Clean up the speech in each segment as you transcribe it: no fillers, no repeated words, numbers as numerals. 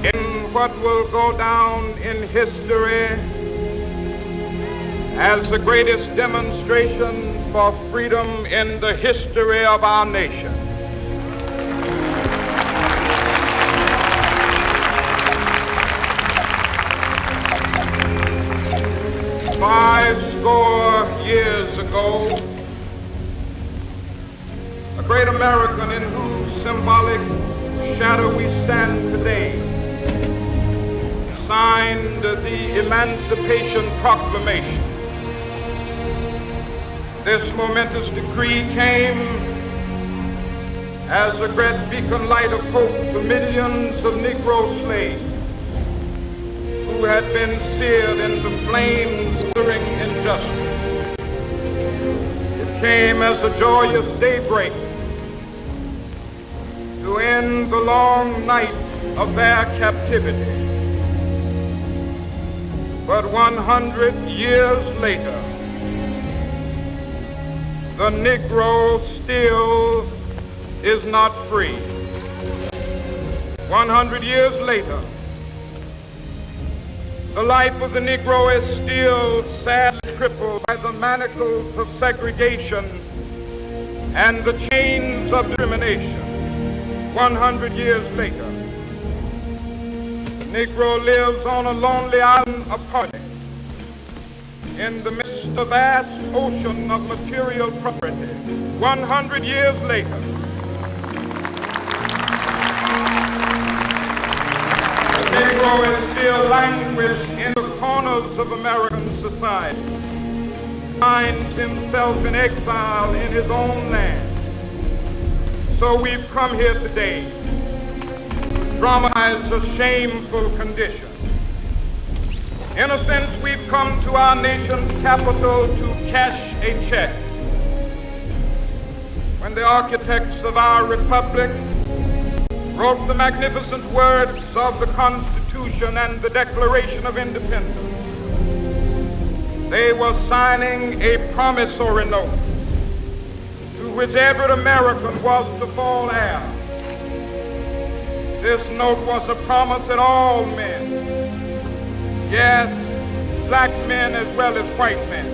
in what will go down in history as the greatest demonstration for freedom in the history of our nation. Years ago, a great American in whose symbolic shadow we stand today signed the Emancipation Proclamation. This momentous decree came as a great beacon light of hope to millions of Negro slaves who had been seared in the flames during injustice. It came as a joyous daybreak to end the long night of their captivity. But 100 years later, the Negro still is not free. 100 years later, the life of the Negro is still sadly crippled by the manacles of segregation and the chains of discrimination. 100 years later, the Negro lives on a lonely island of poverty in the midst of a vast ocean of material property. 100 years later, the Negro is still languished in the corners of American society, finds himself in exile in his own land. So we've come here today to dramatize a shameful condition. In a sense, we've come to our nation's capital to cash a check. When the architects of our republic wrote the magnificent words of the Constitution and the Declaration of Independence, they were signing a promissory note to which every American was to fall heir. This note was a promise that all men, yes, black men as well as white men,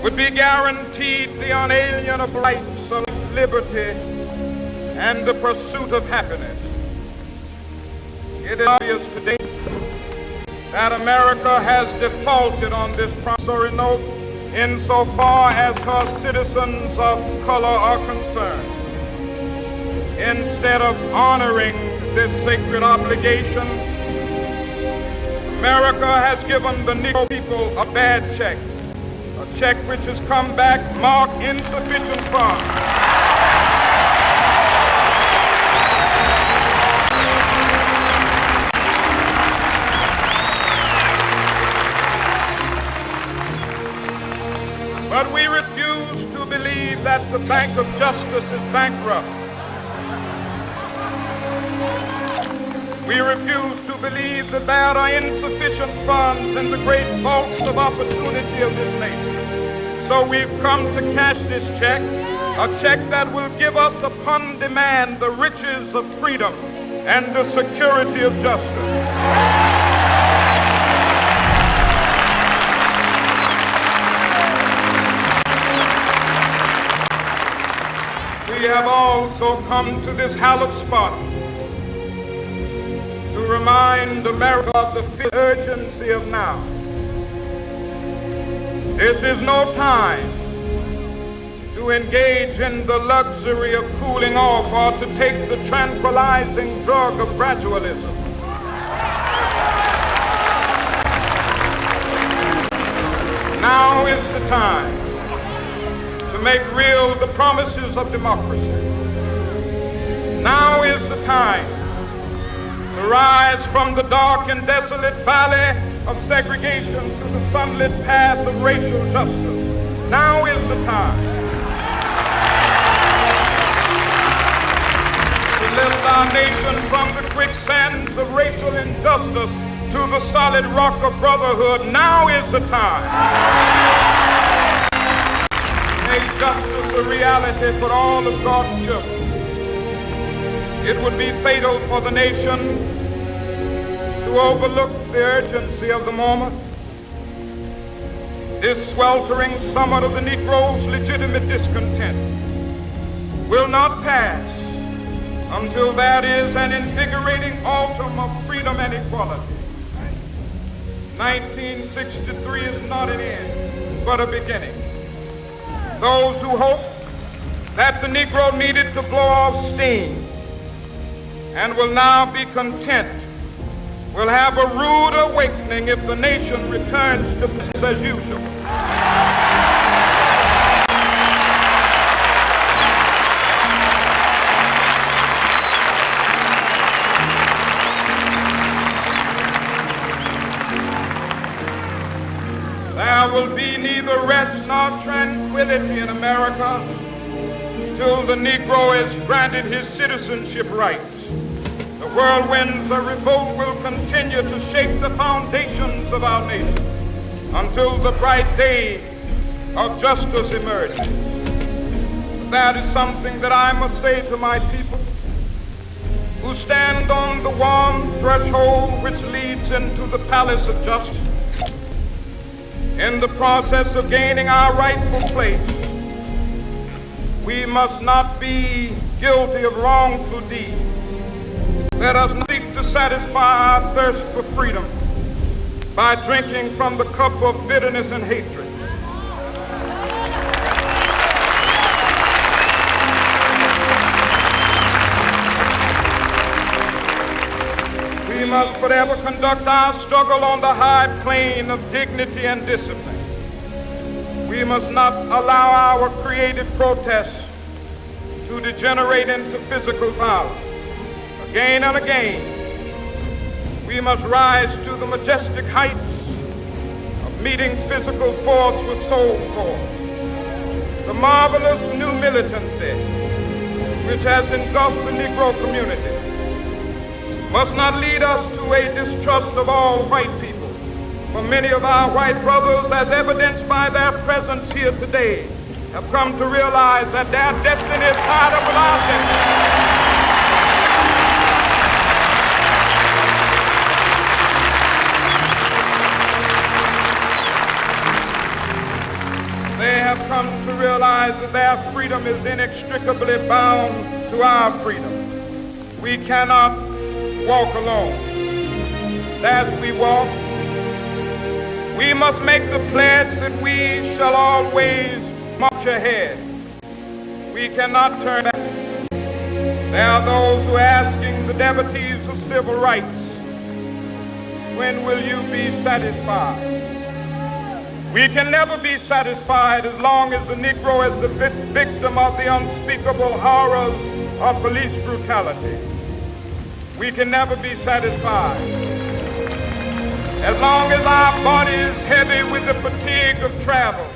would be guaranteed the unalienable rights of liberty and the pursuit of happiness. It is obvious today that America has defaulted on this promissory note insofar as her citizens of color are concerned. Instead of honoring this sacred obligation, America has given the Negro people a bad check, a check which has come back marked insufficient funds. But we refuse to believe that the Bank of Justice is bankrupt. We refuse to believe that there are insufficient funds in the great vaults of opportunity of this nation. So we've come to cash this check, a check that will give us upon demand the riches of freedom and the security of justice. We have also come to this hallowed spot to remind America of the urgency of now. This is no time to engage in the luxury of cooling off or to take the tranquilizing drug of gradualism. Now is the time to make real the promises of democracy. Now is the time to rise from the dark and desolate valley of segregation to the sunlit path of racial justice. Now is the time to lift our nation from the quicksands of racial injustice to the solid rock of brotherhood. Now is the time to make justice a reality for all of God's children. It would be fatal for the nation to overlook the urgency of the moment. This sweltering summit of the Negro's legitimate discontent will not pass until there is an invigorating autumn of freedom and equality. 1963 is not an end, but a beginning. Those who hope that the Negro needed to blow off steam and will now be content will have a rude awakening if the nation returns to business as usual. There will be neither rest nor tranquility in America till the Negro is granted his citizenship rights. The whirlwinds of revolt will continue to shake the foundations of our nation until the bright day of justice emerges. That is something that I must say to my people who stand on the warm threshold which leads into the palace of justice. In the process of gaining our rightful place, we must not be guilty of wrongful deeds. Let us not seek to satisfy our thirst for freedom by drinking from the cup of bitterness and hatred. We must forever conduct our struggle on the high plane of dignity and discipline. We must not allow our creative protests to degenerate into physical violence. Again and again, we must rise to the majestic heights of meeting physical force with soul force. The marvelous new militancy which has engulfed the Negro community must not lead us to a distrust of all white people. For many of our white brothers, as evidenced by their presence here today, have come to realize that their destiny is tied up with our destiny. They have come to realize that their freedom is inextricably bound to our freedom. We cannot walk alone. As we walk, we must make the pledge that we shall always march ahead. We cannot turn back. There are those who are asking the devotees of civil rights, when will you be satisfied? We can never be satisfied as long as the Negro is the victim of the unspeakable horrors of police brutality. We can never be satisfied as long as our body is heavy with the fatigue of travel,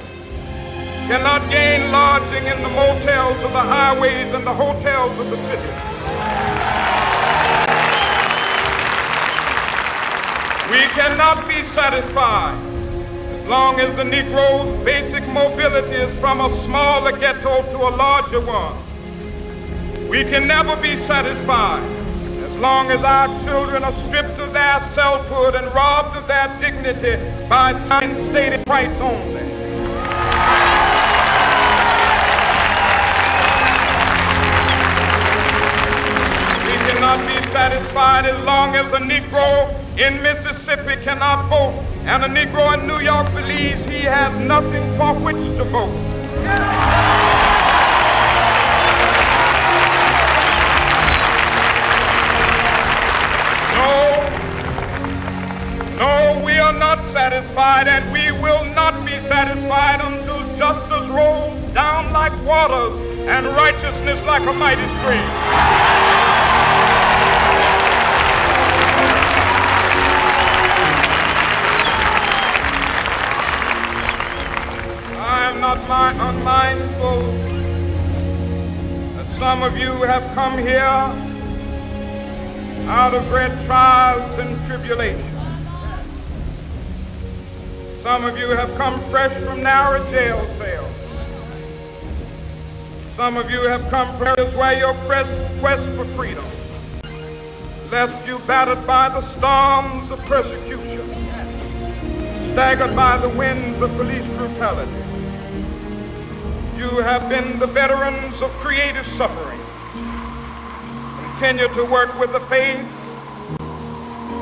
cannot gain lodging in the motels of the highways and the hotels of the city. We cannot be satisfied as long as the Negro's basic mobility is from a smaller ghetto to a larger one. We can never be satisfied as long as our children are stripped of their selfhood and robbed of their dignity by stated rights only. We cannot be satisfied as long as a Negro in Mississippi cannot vote and a Negro in New York believes he has nothing for which to vote. No, we are not satisfied, and we will not be satisfied until justice rolls down like waters and righteousness like a mighty stream. I am not unmindful that some of you have come here out of great trials and tribulations. Some of you have come fresh from narrow jail cells. Some of you have come from areas where your quest for freedom. left you battered by the storms of persecution, staggered by the winds of police brutality. You have been the veterans of creative suffering. Continue to work with the faith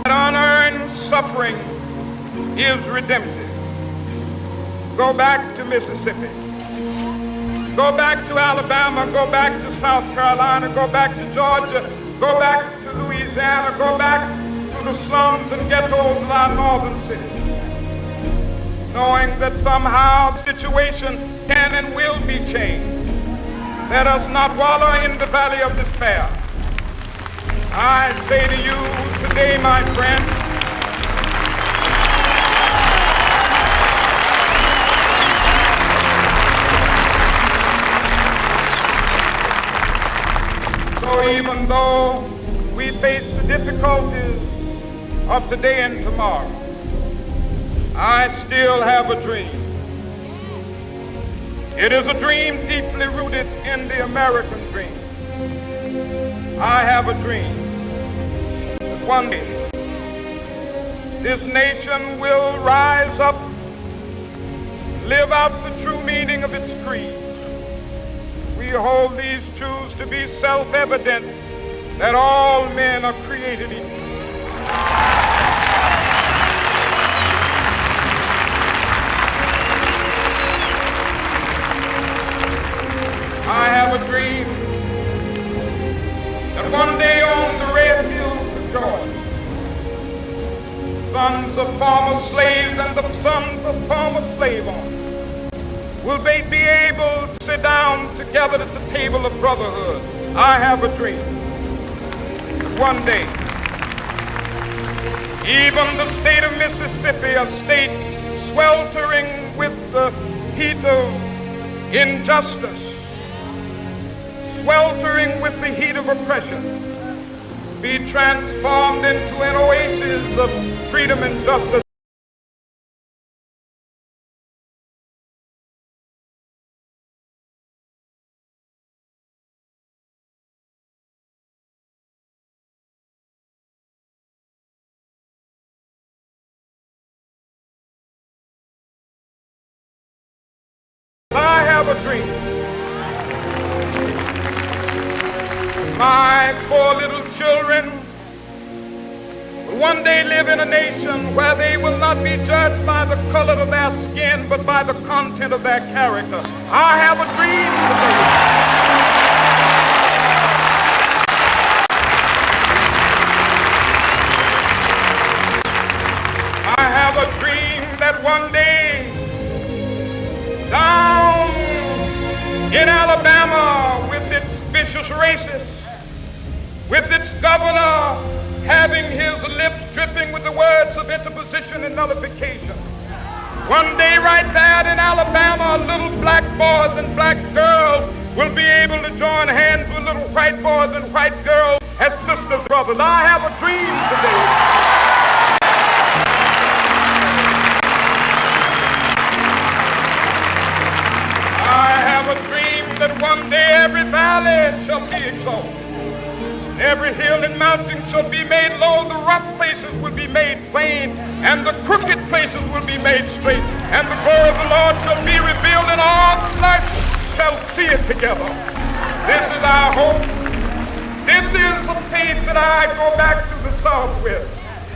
that unearned suffering is redemptive. Go back to Mississippi. Go back to Alabama. Go back to South Carolina. Go back to Georgia. Go back to Louisiana. Go back to the slums and ghettos of our northern cities, knowing that somehow the situation can and will be changed. Let us not wallow in the valley of despair. I say to you today, my friend, so even though we face the difficulties of today and tomorrow, I still have a dream. It is a dream deeply rooted in the American dream. I have a dream that one day this nation will rise up, live out the true meaning of its creed. We hold these truths to be self-evident, that all men are created equal. I have a dream that one day on the red hills of Georgia, sons of former slaves and the sons of former slave owners will they be able to sit down together at the table of brotherhood. I have a dream that one day even the state of Mississippi, a state sweltering with the heat of injustice, sweltering with the heat of oppression, be transformed into an oasis of freedom and justice. I have a dream. My poor little children will one day live in a nation where they will not be judged by the color of their skin, but by the content of their character. I have a dream today. I have a dream that one day down in Alabama, with its vicious racists, with its governor having his lips dripping with the words of interposition and nullification, one day right there in Alabama, little black boys and black girls will be able to join hands with little white boys and white girls as sisters, brothers. I have a dream today. I have a dream that one day every valley shall be exalted, every hill and mountain shall be made low, the rough places will be made plain, and the crooked places will be made straight, and the glory of the Lord shall be revealed, and all flesh shall see it together. This is our hope. This is the faith that I go back to the South with.